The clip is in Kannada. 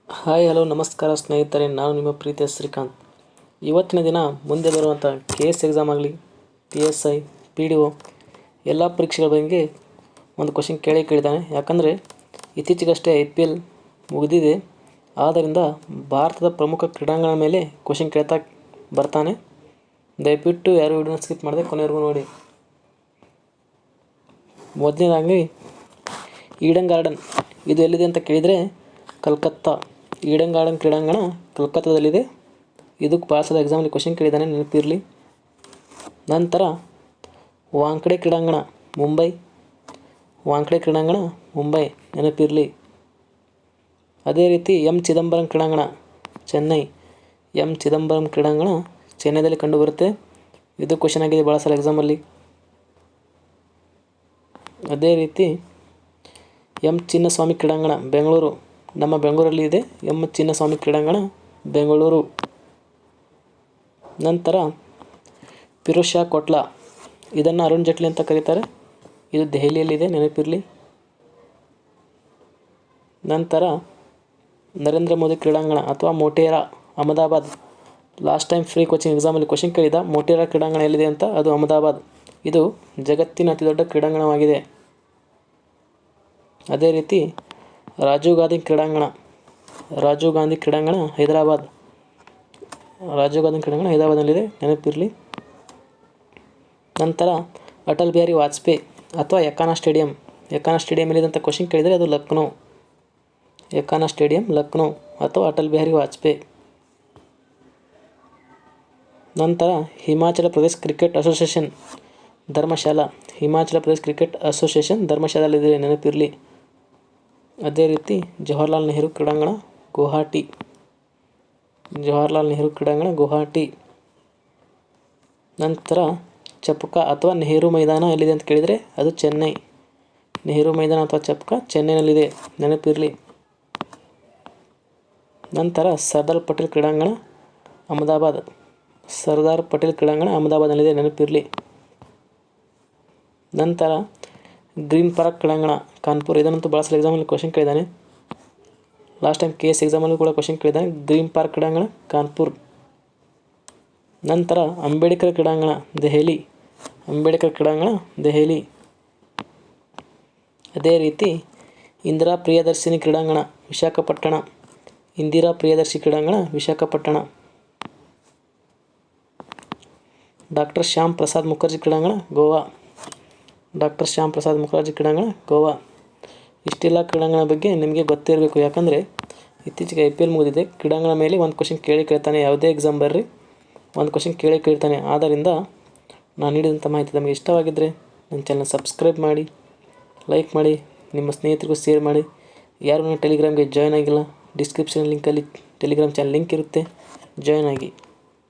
ಹಾಯ್ ಹಲೋ ನಮಸ್ಕಾರ ಸ್ನೇಹಿತರೆ, ನಾನು ನಿಮ್ಮ ಪ್ರೀತಿಯ ಶ್ರೀಕಾಂತ್. ಇವತ್ತಿನ ದಿನ ಮುಂದೆ ಬರುವಂಥ KS ಎಕ್ಸಾಮ್ ಆಗಲಿ, PSI, PDO ಎಲ್ಲ ಪರೀಕ್ಷೆಗಳ ಬಗ್ಗೆ ಒಂದು ಕ್ವಶನ್ ಕೇಳಿದ್ದಾನೆ. ಯಾಕಂದರೆ ಇತ್ತೀಚೆಗಷ್ಟೇ IPL ಮುಗಿದಿದೆ. ಆದ್ದರಿಂದ ಭಾರತದ ಪ್ರಮುಖ ಕ್ರೀಡಾಂಗಣದ ಮೇಲೆ ಕ್ವಶನ್ ಕೇಳ್ತಾ ಬರ್ತಾನೆ. ದಯವಿಟ್ಟು ಯಾರು ವಿಡಿಯೋನ ಸ್ಕಿಪ್ ಮಾಡದೆ ಕೊನೆವರೆಗೂ ನೋಡಿ. ಮೊದಲನೇದಾಗಿ ಈಡನ್ ಗಾರ್ಡನ್ ಇದು ಎಲ್ಲಿದೆ ಅಂತ ಕೇಳಿದರೆ ಕಲ್ಕತ್ತಾ. ಈಡನ್ ಗಾರ್ಡನ್ ಕ್ರೀಡಾಂಗಣ ಕಲ್ಕತ್ತಾದಲ್ಲಿದೆ. ಇದಕ್ಕೆ ಭಾಳ ಸಲ ಎಕ್ಸಾಮಲ್ಲಿ ಕ್ವಶನ್ ಕೇಳಿದ್ದಾನೆ, ನೆನಪಿರಲಿ. ನಂತರ ವಾಂಖೆಡೆ ಕ್ರೀಡಾಂಗಣ ಮುಂಬೈ. ವಾಂಖೆಡೆ ಕ್ರೀಡಾಂಗಣ ಮುಂಬೈ, ನೆನಪಿರಲಿ. ಅದೇ ರೀತಿ ಚಿದಂಬರಂ ಕ್ರೀಡಾಂಗಣ ಚೆನ್ನೈ. ಚಿದಂಬರಂ ಕ್ರೀಡಾಂಗಣ ಚೆನ್ನೈದಲ್ಲಿ ಕಂಡುಬರುತ್ತೆ. ಇದು ಕ್ವಶನ್ ಆಗಿದೆ ಭಾಳ ಸಲ ಎಕ್ಸಾಮಲ್ಲಿ. ಅದೇ ರೀತಿ ಚಿನ್ನಸ್ವಾಮಿ ಕ್ರೀಡಾಂಗಣ ಬೆಂಗಳೂರು, ನಮ್ಮ ಬೆಂಗಳೂರಲ್ಲಿ ಇದೆ. ಚಿನ್ನಸ್ವಾಮಿ ಕ್ರೀಡಾಂಗಣ ಬೆಂಗಳೂರು. ನಂತರ ಫಿರೋಜ್ ಶಾ ಕೋಟ್ಲಾ, ಇದನ್ನು ಅರುಣ್ ಜೇಟ್ಲಿ ಅಂತ ಕರೀತಾರೆ. ಇದು ದೆಹಲಿಯಲ್ಲಿದೆ, ನೆನಪಿರಲಿ. ನಂತರ ನರೇಂದ್ರ ಮೋದಿ ಕ್ರೀಡಾಂಗಣ ಅಥವಾ Motera Ahmedabad. Last time free coaching ಎಕ್ಸಾಮಲ್ಲಿ ಕ್ವಶನ್ ಕೇಳಿದ ಮೋಟೆರಾ ಕ್ರೀಡಾಂಗಣ ಎಲ್ಲಿದೆ ಅಂತ, ಅದು ಅಹಮದಾಬಾದ್. ಇದು ಜಗತ್ತಿನ ಅತಿದೊಡ್ಡ ಕ್ರೀಡಾಂಗಣವಾಗಿದೆ. ಅದೇ ರೀತಿ ರಾಜೀವ್ ಗಾಂಧಿ ಕ್ರೀಡಾಂಗಣ ಹೈದರಾಬಾದ್. ರಾಜೀವ್ ಗಾಂಧಿ ಕ್ರೀಡಾಂಗಣ ಹೈದರಾಬಾದ್ನಲ್ಲಿದೆ, ನೆನಪಿರಲಿ. ನಂತರ ಅಟಲ್ ಬಿಹಾರಿ ವಾಜಪೇಯಿ ಅಥವಾ ಯಕಾನ ಸ್ಟೇಡಿಯಂ ಎಲ್ಲಿದೆ ಅಂತ ಕ್ವಶನ್ ಕೇಳಿದರೆ ಅದು ಲಕ್ನೋ. ಯಕಾನ ಸ್ಟೇಡಿಯಂ ಲಕ್ನೋ ಅಥವಾ ಅಟಲ್ ಬಿಹಾರಿ ವಾಜಪೇಯಿ. ನಂತರ Himachal Pradesh Cricket Association Dharamshala. Himachal Pradesh Cricket Association ಧರ್ಮಶಾಲಾದಲ್ಲಿದೆ, ನೆನಪಿರಲಿ. ಅದೇ ರೀತಿ ಜವಾಹರ್ಲಾಲ್ ನೆಹರು ಕ್ರೀಡಾಂಗಣ ಗುವಾಹಟಿ. ನಂತರ ಚಪಕಾ ಅಥವಾ ನೆಹರು ಮೈದಾನ ಎಲ್ಲಿದೆ ಅಂತ ಕೇಳಿದರೆ ಅದು ಚೆನ್ನೈ. ನೆಹರು ಮೈದಾನ ಅಥವಾ ಚಪಕಾ ಚೆನ್ನೈನಲ್ಲಿದೆ, ನೆನಪಿರಲಿ. ನಂತರ ಸರ್ದಾರ್ ಪಟೇಲ್ ಕ್ರೀಡಾಂಗಣ ಅಹಮದಾಬಾದ್ನಲ್ಲಿದೆ, ನೆನಪಿರಲಿ. ನಂತರ ಗ್ರೀನ್ ಪಾರ್ಕ್ ಕ್ರೀಡಾಂಗಣ ಕಾನ್ಪುರ್. ಇದನ್ನಂತೂ ಭಾಳ ಸಲ ಎಕ್ಸಾಮಲ್ಲಿ ಕ್ವಶನ್ ಕೇಳಿದ್ದಾನೆ. ಲಾಸ್ಟ್ ಟೈಮ್ KS ಎಕ್ಸಾಮಲ್ಲೂ ಕೂಡ ಕ್ವಶನ್ ಕೇಳಿದ್ದಾನೆ. ಗ್ರೀನ್ ಪಾರ್ಕ್ ಕ್ರೀಡಾಂಗಣ ಕಾನ್ಪುರ್. ನಂತರ ಅಂಬೇಡ್ಕರ್ ಕ್ರೀಡಾಂಗಣ ದೆಹಲಿ. ಅದೇ ರೀತಿ ಇಂದಿರಾ ಪ್ರಿಯದರ್ಶಿನಿ ಕ್ರೀಡಾಂಗಣ ವಿಶಾಖಪಟ್ಟಣ. ಡಾಕ್ಟರ್ ಶ್ಯಾಮ್ ಪ್ರಸಾದ್ ಮುಖರ್ಜಿ ಕ್ರೀಡಾಂಗಣ ಗೋವಾ. ಇಷ್ಟೆಲ್ಲ ಕ್ರೀಡಾಂಗಣ ಬಗ್ಗೆ ನಿಮಗೆ ಗೊತ್ತಿರಬೇಕು. ಯಾಕಂದರೆ ಇತ್ತೀಚೆಗೆ IPL ಮುಗಿದಿದೆ. ಕ್ರೀಡಾಂಗಣ ಮೇಲೆ ಒಂದು ಕ್ವಶನ್ ಕೇಳ್ತಾನೆ. ಯಾವುದೇ ಎಕ್ಸಾಮ್ ಬರ್ರಿ, ಒಂದು ಕ್ವಶನ್ ಕೇಳ್ತಾನೆ. ಆದ್ದರಿಂದ ನಾನು ನೀಡಿದಂಥ ಮಾಹಿತಿ ನಮಗೆ ಇಷ್ಟವಾಗಿದ್ದರೆ ನನ್ನ ಚಾನಲ್ ಸಬ್ಸ್ಕ್ರೈಬ್ ಮಾಡಿ, ಲೈಕ್ ಮಾಡಿ, ನಿಮ್ಮ ಸ್ನೇಹಿತರಿಗೂ ಶೇರ್ ಮಾಡಿ. ಯಾರು ನನ್ನ ಟೆಲಿಗ್ರಾಮ್ಗೆ ಜಾಯ್ನ್ ಆಗಿಲ್ಲ, ಡಿಸ್ಕ್ರಿಪ್ಷನ್ ಲಿಂಕಲ್ಲಿ ಟೆಲಿಗ್ರಾಮ್ ಚಾನಲ್ ಲಿಂಕ್ ಇರುತ್ತೆ, ಜಾಯ್ನ್ ಆಗಿ.